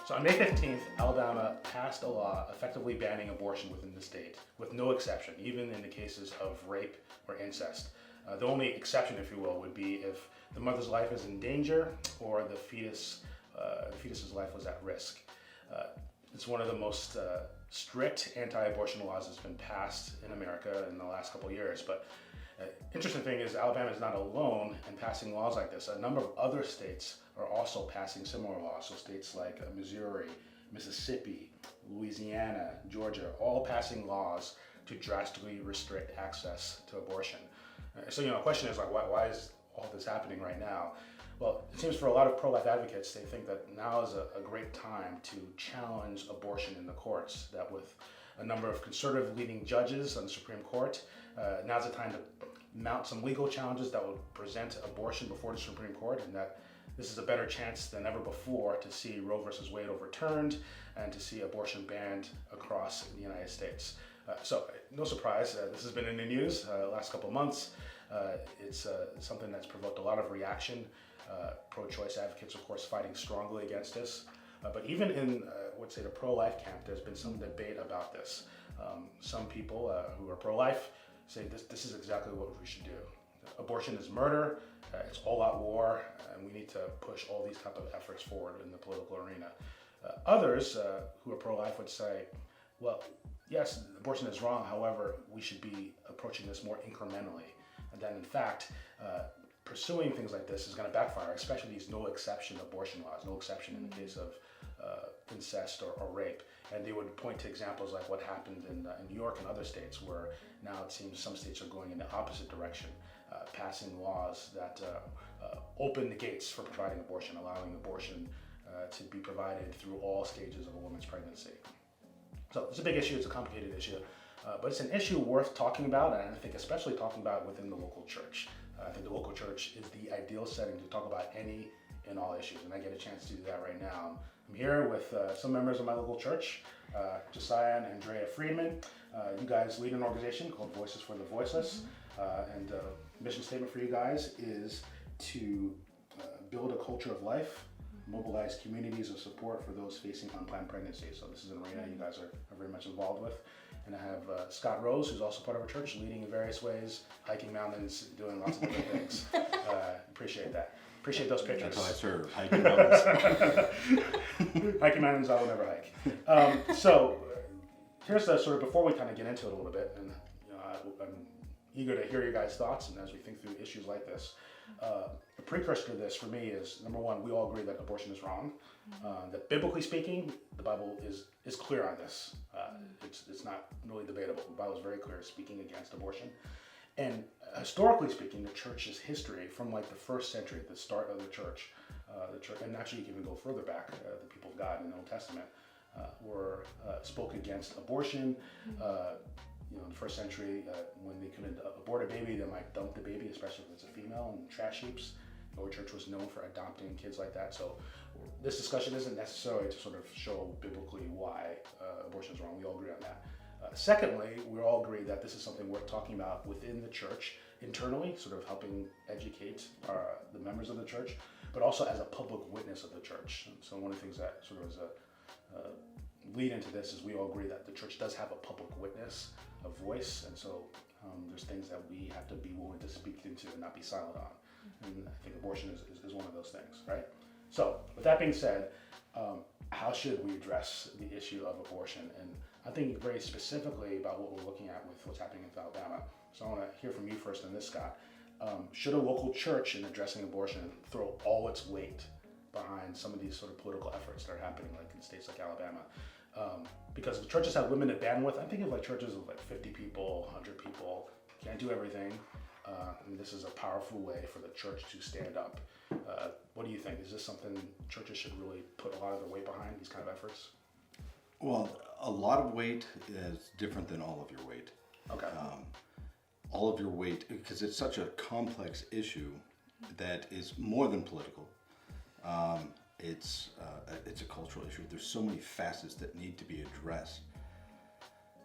So on May 15th, Alabama passed a law effectively banning abortion within the state, with no exception, even in the cases of rape or incest. The only exception, if you will, would be if the mother's life is in danger or the fetus's life was at risk. It's one of the most strict anti-abortion laws that's been passed in America in the last couple of years. But interesting thing is Alabama is not alone in passing laws like this. A number of other states are also passing similar laws. So states like Missouri, Mississippi, Louisiana, Georgia, all passing laws to drastically restrict access to abortion. So, the question is like, why is all this happening right now? Well, it seems for a lot of pro-life advocates, they think that now is a great time to challenge abortion in the courts, that with a number of conservative leading judges on the Supreme Court, now's the time to mount some legal challenges that would present abortion before the Supreme Court, and that this is a better chance than ever before to see Roe versus Wade overturned and to see abortion banned across the United States. So, no surprise, this has been in the news the last couple of months. It's something that's provoked a lot of reaction. Pro-choice advocates, of course, fighting strongly against this. But even in, would say, the pro-life camp, there's been some debate about this. Some people who are pro-life say this is exactly what we should do. Abortion is murder, it's all-out war, and we need to push all these type of efforts forward in the political arena. Others who are pro-life would say, well, yes, abortion is wrong, however, we should be approaching this more incrementally. And then, in fact, pursuing things like this is going to backfire, especially these no-exception abortion laws, no exception in the case of incest or rape. And they would point to examples like what happened in New York and other states, where now it seems some states are going in the opposite direction, passing laws that open the gates for providing abortion, allowing abortion to be provided through all stages of a woman's pregnancy. So it's a big issue, it's a complicated issue, but it's an issue worth talking about, and I think especially talking about within the local church. I think the local church is the ideal setting to talk about any and all issues, and I get a chance to do that right now. I'm here with some members of my local church, Josiah and Andrea Friedman. You guys lead an organization called Voices for the Voiceless, and the mission statement for you guys is to build a culture of life, mobilize communities of support for those facing unplanned pregnancy. So this is an arena you guys are very much involved with. And I have Scott Rose, who's also part of our church, leading in various ways, hiking mountains, doing lots of different things. Appreciate that. Appreciate those pictures. That's how I serve, hiking mountains. Hiking mountains, I will never hike. So here's the sort of, before we kind of get into it a little bit, and I'm eager to hear your guys' thoughts, and as we think through issues like this, the precursor to this for me is, number one, we all agree that abortion is wrong. That biblically speaking, the Bible is clear on this. It's not really debatable. The Bible is very clear speaking against abortion. And historically speaking, the church's history from like the first century, the start of the church, and actually you can even go further back, the people of God in the Old Testament spoke against abortion. In the first century, when they couldn't abort a baby, they might dump the baby, especially if it's a female, in trash heaps. The Lord Church was known for adopting kids like that. So this discussion isn't necessarily to sort of show biblically why abortion is wrong. We all agree on that. Secondly, we all agree that this is something worth talking about within the church, internally, sort of helping educate the members of the church, but also as a public witness of the church. And so one of the things that sort of is a lead into this is we all agree that the church does have a public witness, a voice, and so there's things that we have to be willing to speak into and not be silent on. And I think abortion is one of those things, right? So with that being said, how should we address the issue of abortion? And I'm thinking very specifically about what we're looking at with what's happening in Alabama. So I want to hear from you first on this, Scott. Should a local church in addressing abortion throw all its weight behind some of these sort of political efforts that are happening like in states like Alabama? Because the churches have limited bandwidth. I'm thinking of like churches of like 50 people, 100 people, can't do everything. And this is a powerful way for the church to stand up. What do you think? Is this something churches should really put a lot of their weight behind, these kind of efforts? Well, a lot of weight is different than all of your weight. Okay. All of your weight, because it's such a complex issue that is more than political. It's a cultural issue. There's so many facets that need to be addressed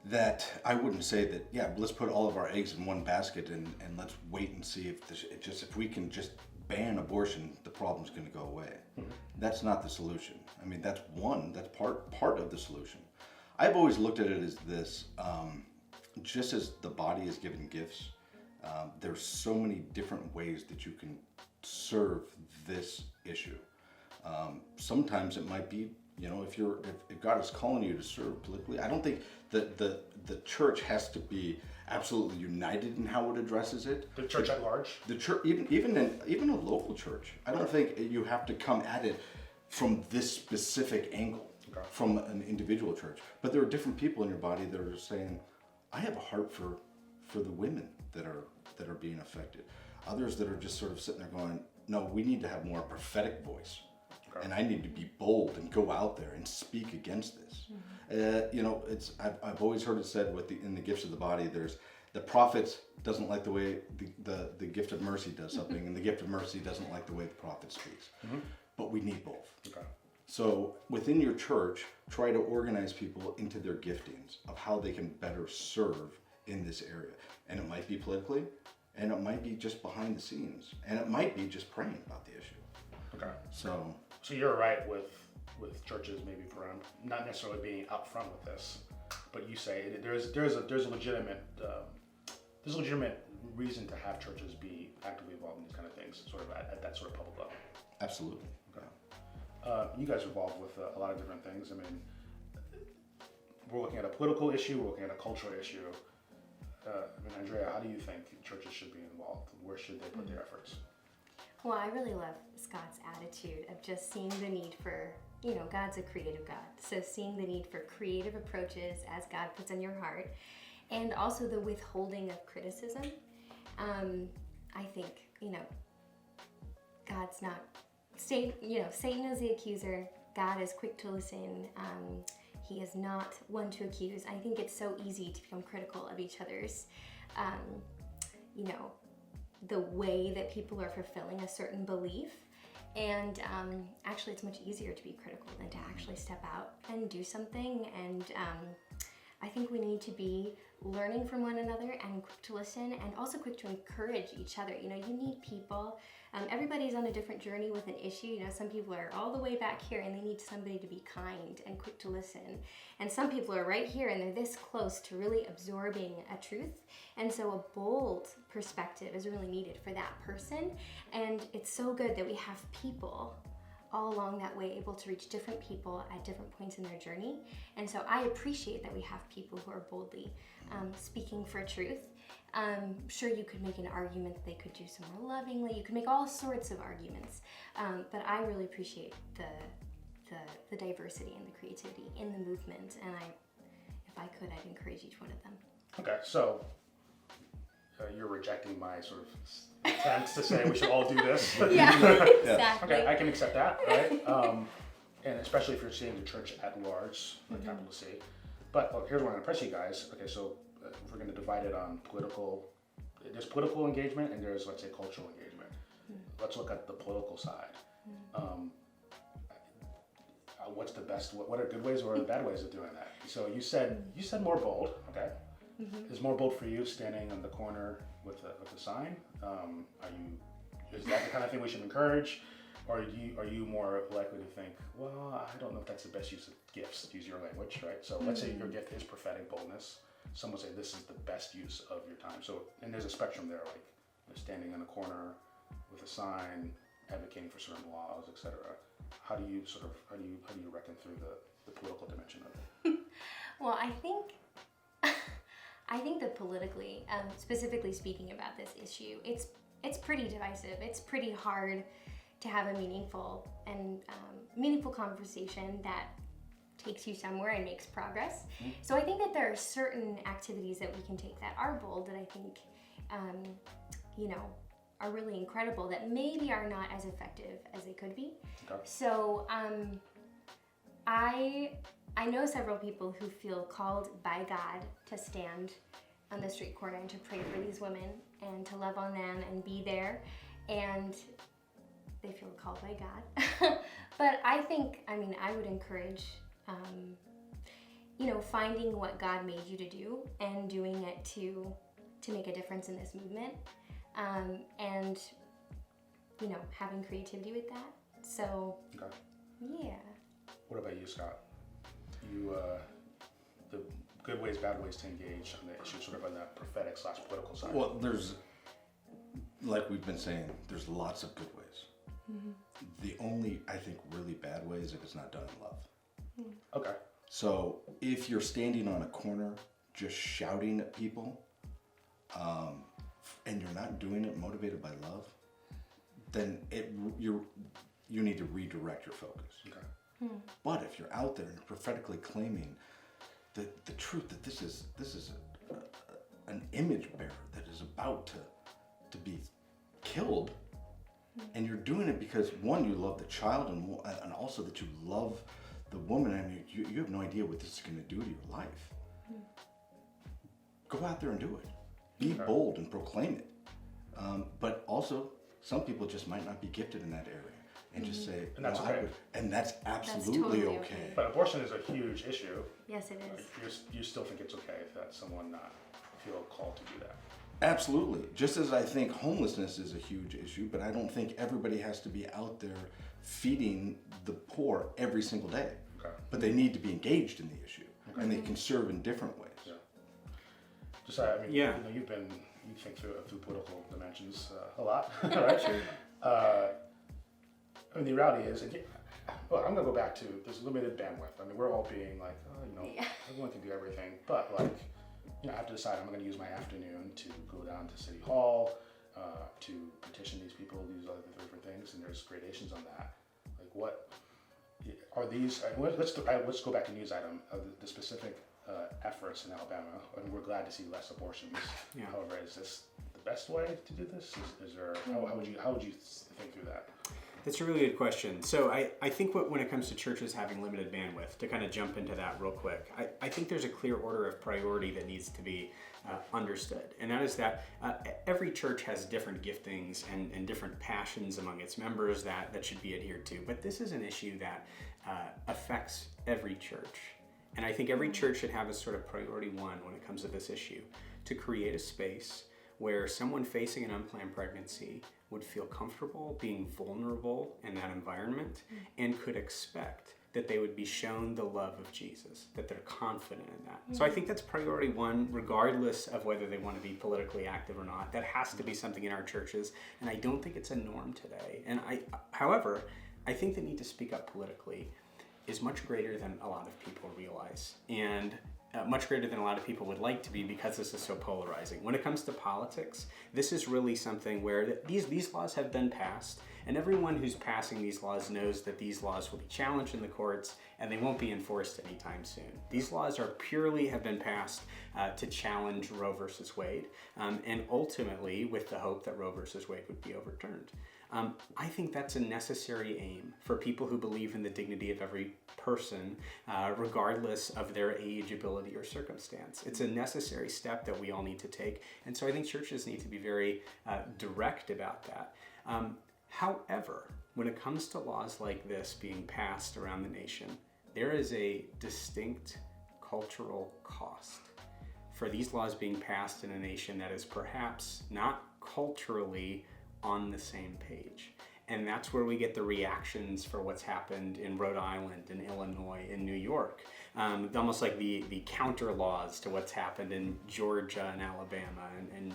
that I wouldn't say that, yeah, let's put all of our eggs in one basket and let's wait and see if we can just ban abortion, the problem's going to go away. Mm-hmm. that's not the solution. I mean, that's part of the solution. I've always looked at it as this, just as the body is given gifts, there's so many different ways that you can serve this issue. Sometimes it might be, if God is calling you to serve politically, I don't think that the church has to be absolutely united in how it addresses it. The church at large? The church, even a local church, I don't think you have to come at it from this specific angle, from an individual church. But there are different people in your body that are saying, I have a heart for the women that are being affected. Others that are just sort of sitting there going, no, we need to have more prophetic voice. And I need to be bold and go out there and speak against this. I've always heard it said in the gifts of the body, there's the prophet doesn't like the way the gift of mercy does something, and the gift of mercy doesn't like the way the prophet speaks. But we need both. So within your church, try to organize people into their giftings of how they can better serve in this area. And it might be politically, and it might be just behind the scenes, and it might be just praying about the issue. So you're right with churches maybe around not necessarily being up front with this, but you say there's a legitimate reason to have churches be actively involved in these kind of things, sort of at that sort of public level. Absolutely. You guys are involved with a lot of different things. I mean, we're looking at a political issue, we're looking at a cultural issue. Andrea, how do you think churches should be involved? Where should they put their efforts? Well, I really love Scott's attitude of just seeing the need for, God's a creative God. So seeing the need for creative approaches as God puts on your heart, and also the withholding of criticism. I think, God's not, Satan is the accuser. God is quick to listen. He is not one to accuse. I think it's so easy to become critical of each other's, the way that people are fulfilling a certain belief. And actually, it's much easier to be critical than to actually step out and do something. And I think we need to be learning from one another and quick to listen, and also quick to encourage each other. You need people. Everybody's on a different journey with an issue. Some people are all the way back here and they need somebody to be kind and quick to listen. And some people are right here and they're this close to really absorbing a truth. And so a bold perspective is really needed for that person. And it's so good that we have people all along that way able to reach different people at different points in their journey. And so I appreciate that we have people who are boldly speaking for truth. Sure, you could make an argument that they could do some more lovingly. You could make all sorts of arguments, but I really appreciate the diversity and the creativity in the movement. And if I could, I'd encourage each one of them. Okay, so you're rejecting my sort of attempts to say we should all do this. Yeah, exactly. Okay, I can accept that, right? And especially if you're seeing the church at large, like capital C. But look, here's what I'm going to press you guys. Okay, so we're going to divide it on there's political engagement and there's, let's say, cultural engagement. Let's look at the political side. What's the best, what are good ways or bad ways of doing that? So you said more bold, okay? Is more bold for you standing on the corner with a sign? Is that the kind of thing we should encourage? Or are you more likely to think, well, I don't know if that's the best use of gifts, to use your language, right? So let's say your gift is prophetic boldness. Some would say this is the best use of your time. So, and there's a spectrum there, like standing in a corner with a sign, advocating for certain laws, etc. How do you reckon through the political dimension of it? Well, I think that politically, specifically speaking about this issue, it's pretty divisive. It's pretty hard to have a meaningful conversation that takes you somewhere and makes progress. So I think that there are certain activities that we can take that are bold that I think, are really incredible that maybe are not as effective as they could be. Okay. So I know several people who feel called by God to stand on the street corner and to pray for these women and to love on them and be there, and they feel called by God. But I would encourage finding what God made you to do and doing it to make a difference in this movement, and having creativity with that. So Yeah. What about you, Scott? You, the good ways, bad ways to engage on the issue, sort of on that prophetic / political side. Well, there's, like we've been saying, there's lots of good ways. Mm-hmm. The only, I think, really bad way is if it's not done in love. Okay. So if you're standing on a corner just shouting at people, and you're not doing it motivated by love, then you need to redirect your focus. Okay. But if you're out there and prophetically claiming the truth that this is an image bearer that is about to be killed, and you're doing it because one, you love the child, and also that you love the woman. I mean, you have no idea what this is going to do to your life. Go out there and do it. Be bold and proclaim it. But also, some people just might not be gifted in that area, and just say, And that's "No, okay." and that's absolutely totally okay. okay. But abortion is a huge issue. Yes, it is. You still think it's okay if that's someone not feel called to do that? Absolutely. Just as I think homelessness is a huge issue, but I don't think everybody has to be out there feeding the poor every single day. Okay. But they need to be engaged in the issue, and they can serve in different ways. Yeah. Just, I mean, Yeah. you think through political dimensions a lot, right? Sure. I mean, the reality is, and well, I'm gonna go back to there's limited bandwidth. I mean, we're all being like, everyone can do everything, but like, I have to decide I'm gonna use my afternoon to go down to City Hall, to petition these people, these other different things, and there's gradations on that. Like, what are these? Let's go back to news item of the specific efforts in Alabama, and we're glad to see less abortions. Yeah. However, is this the best way to do this? Is there how would you think through that? That's a really good question. So I think when it comes to churches having limited bandwidth, to kind of jump into that real quick, I think there's a clear order of priority that needs to be understood. And that is that every church has different giftings and different passions among its members that should be adhered to. But this is an issue that affects every church. And I think every church should have a sort of priority one when it comes to this issue, to create a space where someone facing an unplanned pregnancy would feel comfortable being vulnerable in that environment and could expect that they would be shown the love of Jesus, that they're confident in that. So I think that's priority one, regardless of whether they want to be politically active or not. That has to be something in our churches, and I don't think it's a norm today. And however, I think the need to speak up politically is much greater than a lot of people realize, and much greater than a lot of people would like to be, because this is so polarizing. When it comes to politics, this is really something where these laws have been passed, and everyone who's passing these laws knows that these laws will be challenged in the courts and they won't be enforced anytime soon. These laws have been passed to challenge Roe versus Wade, and ultimately with the hope that Roe versus Wade would be overturned. I think that's a necessary aim for people who believe in the dignity of every person, regardless of their age, ability, or circumstance. It's a necessary step that we all need to take, and so I think churches need to be very direct about that. However, when it comes to laws like this being passed around the nation, there is a distinct cultural cost for these laws being passed in a nation that is perhaps not culturally on the same page. And that's where we get the reactions for what's happened in Rhode Island, in Illinois, in New York. Almost like the counter laws to what's happened in Georgia and Alabama. And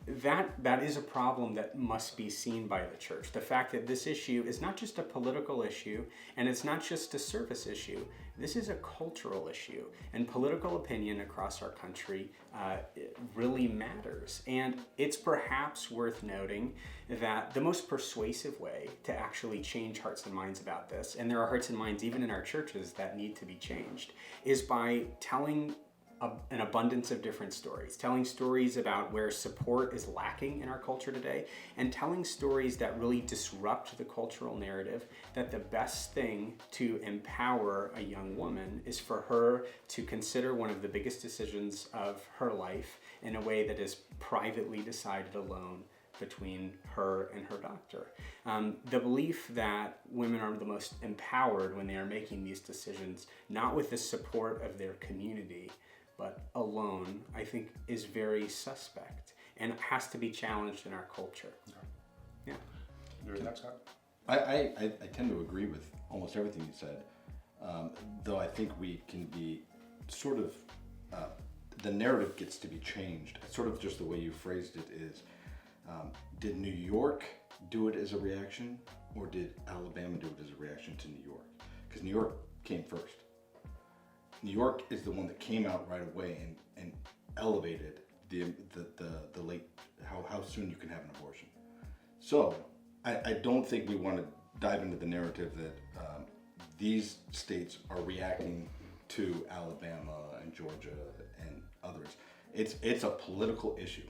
that is a problem that must be seen by the church. The fact that this issue is not just a political issue, and it's not just a service issue. This is a cultural issue, and political opinion across our country it really matters. And it's perhaps worth noting that the most persuasive way to actually change hearts and minds about this, and there are hearts and minds even in our churches that need to be changed, is by telling an abundance of different stories, telling stories about where support is lacking in our culture today, and telling stories that really disrupt the cultural narrative that the best thing to empower a young woman is for her to consider one of the biggest decisions of her life in a way that is privately decided alone between her and her doctor. The belief that women are the most empowered when they are making these decisions, not with the support of their community, but alone, I think is very suspect and has to be challenged in our culture. Okay. Yeah. Yours next, Scott? I tend to agree with almost everything you said, though I think we can be sort of, the narrative gets to be changed. Sort of just the way you phrased it is, did New York do it as a reaction, or did Alabama do it as a reaction to New York? Because New York came first. New York is the one that came out right away and elevated the late, how soon you can have an abortion. So I don't think we want to dive into the narrative that these states are reacting to Alabama and Georgia and others. It's a political issue,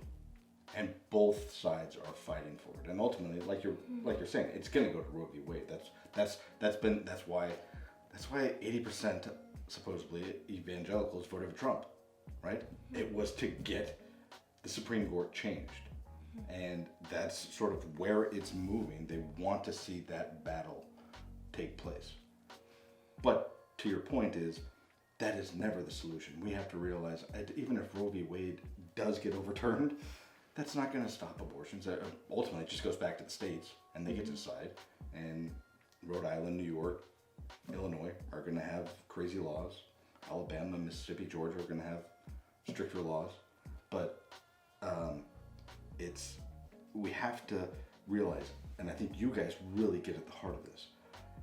and both sides are fighting for it. And ultimately, like you're saying, it's going to go to Roe v. Wade. That's why 80% supposedly evangelicals voted for Trump, right? It was to get the Supreme Court changed. And that's sort of where it's moving. They want to see that battle take place. But to your point is, that is never the solution. We have to realize, even if Roe v. Wade does get overturned, that's not going to stop abortions. Ultimately, it just goes back to the states, and they get to decide. And Rhode Island, New York, Illinois are going to have crazy laws. Alabama, Mississippi, Georgia are going to have stricter laws. But we have to realize, and I think you guys really get at the heart of this,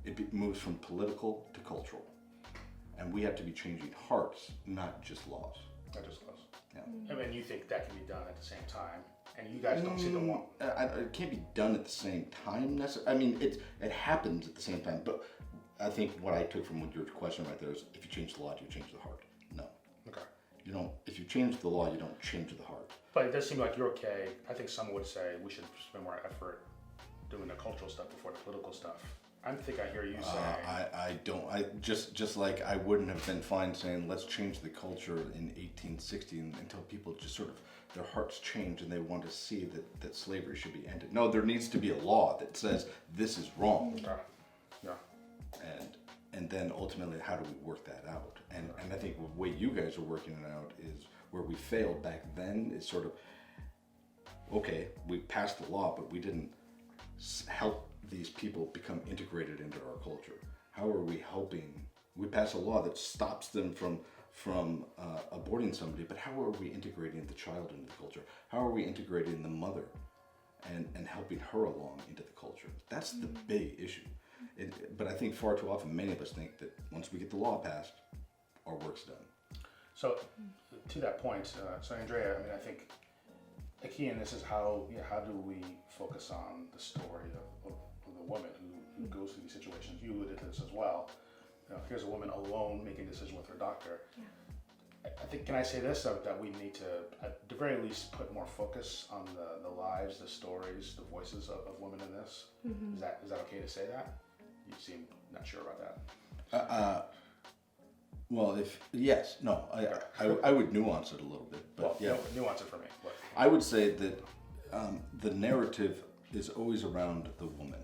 it moves from political to cultural. And we have to be changing hearts, not just laws. Not just laws. Yeah. I mean, you think that can be done at the same time, and you guys don't see the one. It can't be done at the same time necessarily. I mean, it happens at the same time, but I think what I took from your question right there is, if you change the law, do you change the heart? No. Okay. You don't. If you change the law, you don't change the heart. But it does seem like you're okay. I think some would say we should spend more effort doing the cultural stuff before the political stuff. I think I hear you saying. I don't. I just like I wouldn't have been fine saying let's change the culture in 1860 until people just sort of their hearts change and they want to see that slavery should be ended. No, there needs to be a law that says this is wrong. Yeah. And then ultimately, how do we work that out? And I think the way you guys are working it out is where we failed back then is sort of, okay, we passed the law, but we didn't help these people become integrated into our culture. How are we helping? We pass a law that stops them from aborting somebody, but how are we integrating the child into the culture? How are we integrating the mother and helping her along into the culture? That's the big issue. But I think far too often, many of us think that once we get the law passed, our work's done. So, to that point, so Andrea, I mean, I think a key in this is how do we focus on the story of the woman who goes through these situations. You alluded to this as well. You know, here's a woman alone making a decision with her doctor. Yeah. I think, can I say this, that we need to, at the very least, put more focus on the lives, the stories, the voices of women in this? Mm-hmm. Is that okay to say that? You seem not sure about that. Well, I would nuance it a little bit, but well, nuance it for me. But. I would say that the narrative is always around the woman,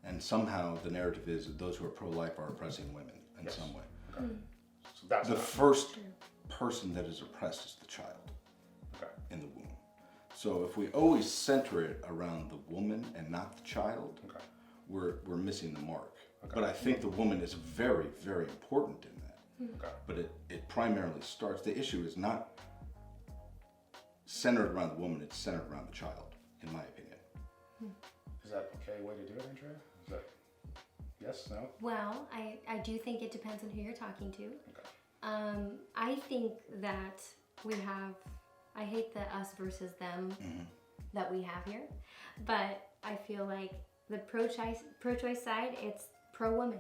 and somehow the narrative is that those who are pro-life are oppressing women in some way. Okay. So that's the first person that is oppressed is the child in the womb. So if we always center it around the woman and not the child, we're missing the mark. But I think the woman is very, very important in that. Okay. But it primarily starts, the issue is not centered around the woman, it's centered around the child, in my opinion. Is that okay way to do it, Andrea? Is that yes, no? Well, I do think it depends on who you're talking to. Okay. I think that we have, I hate the us versus them that we have here, but I feel like the pro-choice side, it's pro-woman.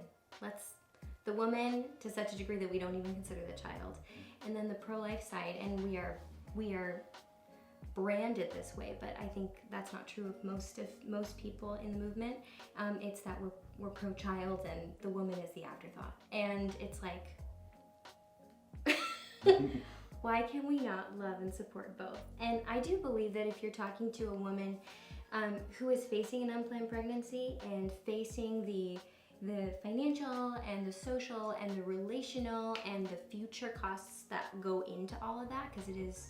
The woman to such a degree that we don't even consider the child. And then the pro-life side, and we are branded this way, but I think that's not true of most people in the movement. It's that we're pro-child and the woman is the afterthought. And it's like, why can we not love and support both? And I do believe that if you're talking to a woman who is facing an unplanned pregnancy and facing the financial and the social and the relational and the future costs that go into all of that, because it is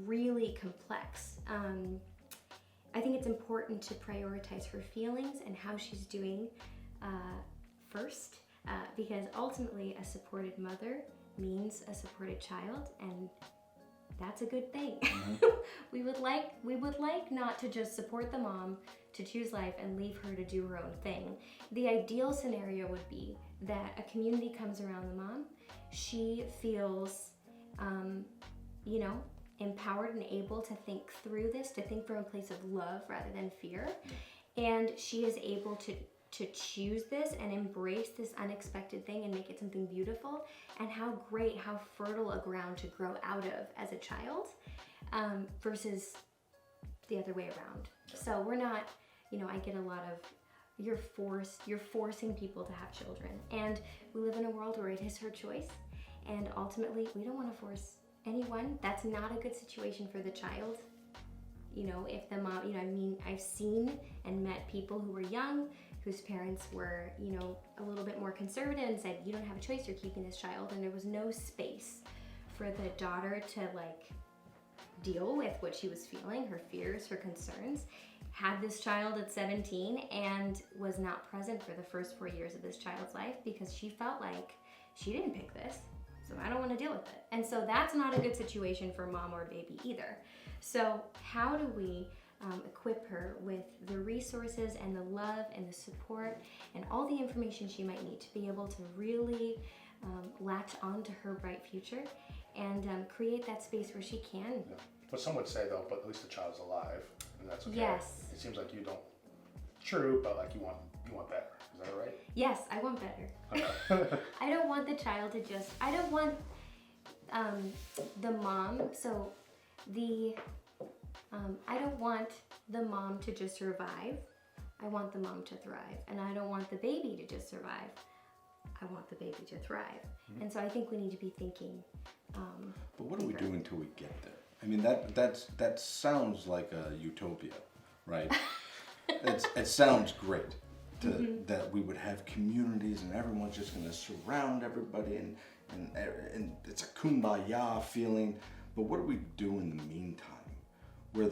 really complex. I think it's important to prioritize her feelings and how she's doing first, because ultimately a supported mother means a supported child, and that's a good thing. we would like not to just support the mom to choose life and leave her to do her own thing. The ideal scenario would be that a community comes around the mom, she feels empowered and able to think through this, to think from a place of love rather than fear, and she is able to choose this and embrace this unexpected thing and make it something beautiful, and how great, how fertile a ground to grow out of as a child, versus the other way around. So we're not, I get a lot of, you're forcing people to have children, and we live in a world where it is her choice, and ultimately we don't want to force anyone. That's not a good situation for the child. If the mom, I've seen and met people who were young, whose parents were, a little bit more conservative and said, you don't have a choice, you're keeping this child. And there was no space for the daughter to deal with what she was feeling, her fears, her concerns. Had this child at 17 and was not present for the first 4 years of this child's life because she felt like she didn't pick this, so I don't want to deal with it. And so that's not a good situation for mom or baby either. So how do we equip her with the resources and the love and the support and all the information she might need to be able to really latch onto her bright future and create that space where she can. Yeah. But some would say though, but at least the child's alive, and that's okay. Yes. It seems like you don't. True, but you want better. Is that right? Yes, I want better. Okay. I don't want the child to just. I don't want the mom. So I don't want the mom to just survive. I want the mom to thrive, and I don't want the baby to just survive. I want the baby to thrive. Mm-hmm. And so I think we need to be thinking. But what do we do until we get there? I mean, that sounds like a utopia, right? It sounds great that we would have communities and everyone's just going to surround everybody and it's a kumbaya feeling. But what do we do in the meantime? Where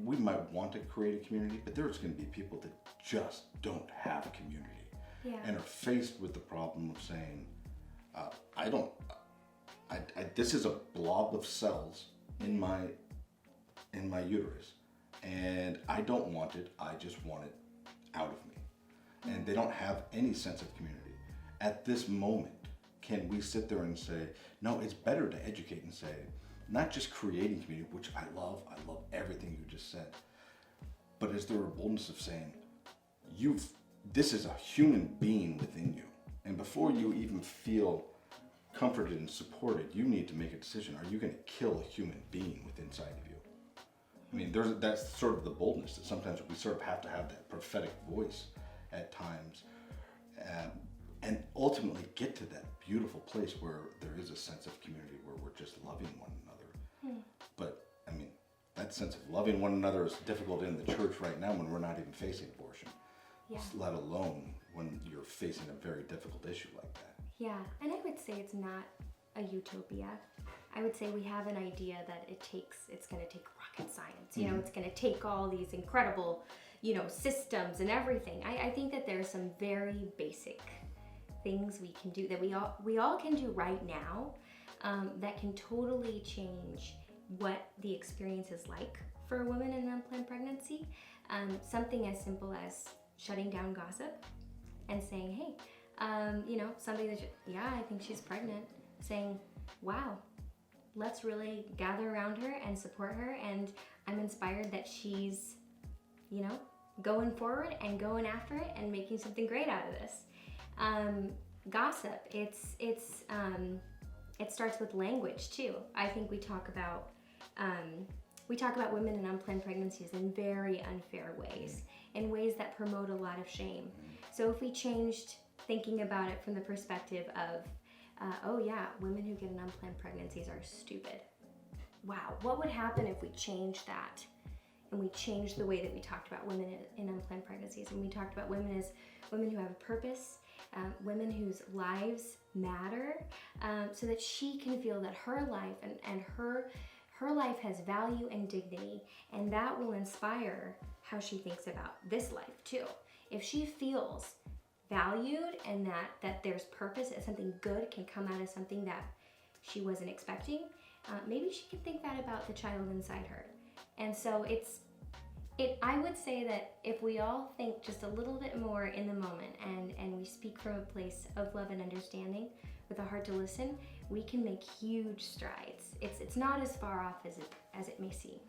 we might want to create a community, but there's going to be people that just don't have a community and are faced with the problem of saying, this is a blob of cells in my uterus, and I don't want it. I just want it out of me, and they don't have any sense of community. At this moment, can we sit there and say, no? It's better to educate and say, not just creating community, which I love everything you just said, but is there a boldness of saying, this is a human being within you, and before you even feel comforted and supported, you need to make a decision. Are you going to kill a human being within inside of you? I mean, that's sort of the boldness that sometimes we sort of have to have that prophetic voice at times, and ultimately get to that beautiful place where there is a sense of community, where we're just loving one another. But I mean, that sense of loving one another is difficult in the church right now when we're not even facing abortion, let alone when you're facing a very difficult issue like that. Yeah, and I would say it's not a utopia. I would say we have an idea that it's going to take rocket science. It's going to take all these incredible, systems and everything. I think that there's some very basic things we can do that we all can do right now that can totally change what the experience is like for a woman in an unplanned pregnancy. Something as simple as shutting down gossip and saying, hey, somebody that, I think she's pregnant, saying, wow, let's really gather around her and support her. And I'm inspired that she's, going forward and going after it and making something great out of this. Gossip, it starts with language too. I think we talk about women in unplanned pregnancies in very unfair ways, in ways that promote a lot of shame. So if we changed thinking about it from the perspective of, women who get an unplanned pregnancies are stupid. Wow, what would happen if we changed that? And we changed the way that we talked about women in unplanned pregnancies. And we talked about women as women who have a purpose, women whose lives matter, so that she can feel that her life and her her life has value and dignity, and that will inspire how she thinks about this life too. If she feels valued and that there's purpose, that something good can come out of something that she wasn't expecting, maybe she can think that about the child inside her. And so I would say that if we all think just a little bit more in the moment and we speak from a place of love and understanding with a heart to listen, we can make huge strides. It's not as far off as it may seem.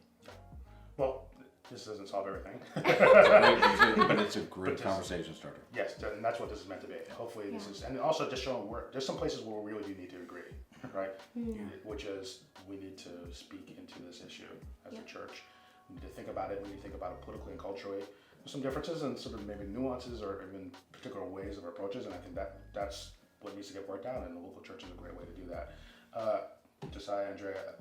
Well, this doesn't solve everything. But it's a great conversation starter. Yes, and that's what this is meant to be. Hopefully this is, and also just showing there's some places where we really do need to agree, right? Which is, we need to speak into this issue as a church. We need to think about it. We need to think about it politically and culturally. There's some differences and sort of maybe nuances or even particular ways of approaches, and I think that's what needs to get worked out, and the local church is a great way to do that. Josiah, Andrea,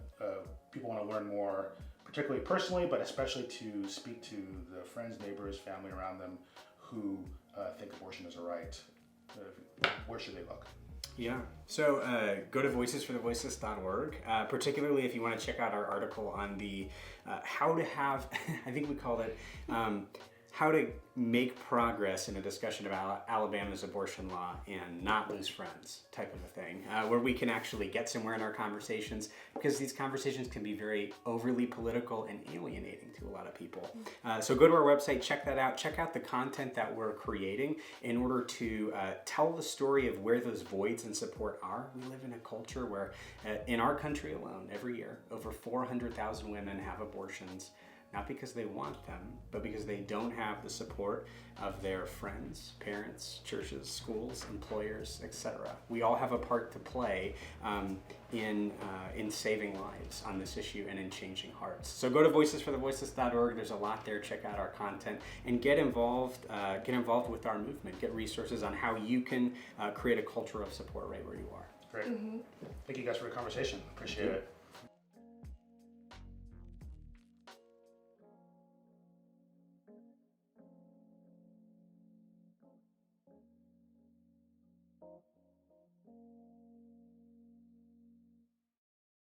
people want to learn more, particularly personally, but especially to speak to the friends, neighbors, family around them who think abortion is a right. Where should they look? Yeah, so go to voicesforthevoiceless.org, particularly if you want to check out our article on the how to have, I think we called it, how to make progress in a discussion about Alabama's abortion law and not lose friends type of a thing, where we can actually get somewhere in our conversations, because these conversations can be very overly political and alienating to a lot of people. So go to our website, check that out, check out the content that we're creating in order to tell the story of where those voids in support are. We live in a culture where in our country alone, every year, over 400,000 women have abortions, not because they want them, but because they don't have the support of their friends, parents, churches, schools, employers, etc. We all have a part to play in saving lives on this issue and in changing hearts. So go to voicesforthevoiceless.org. There's a lot there. Check out our content and get involved with our movement. Get resources on how you can create a culture of support right where you are. Great. Thank you guys for the conversation. Appreciate it.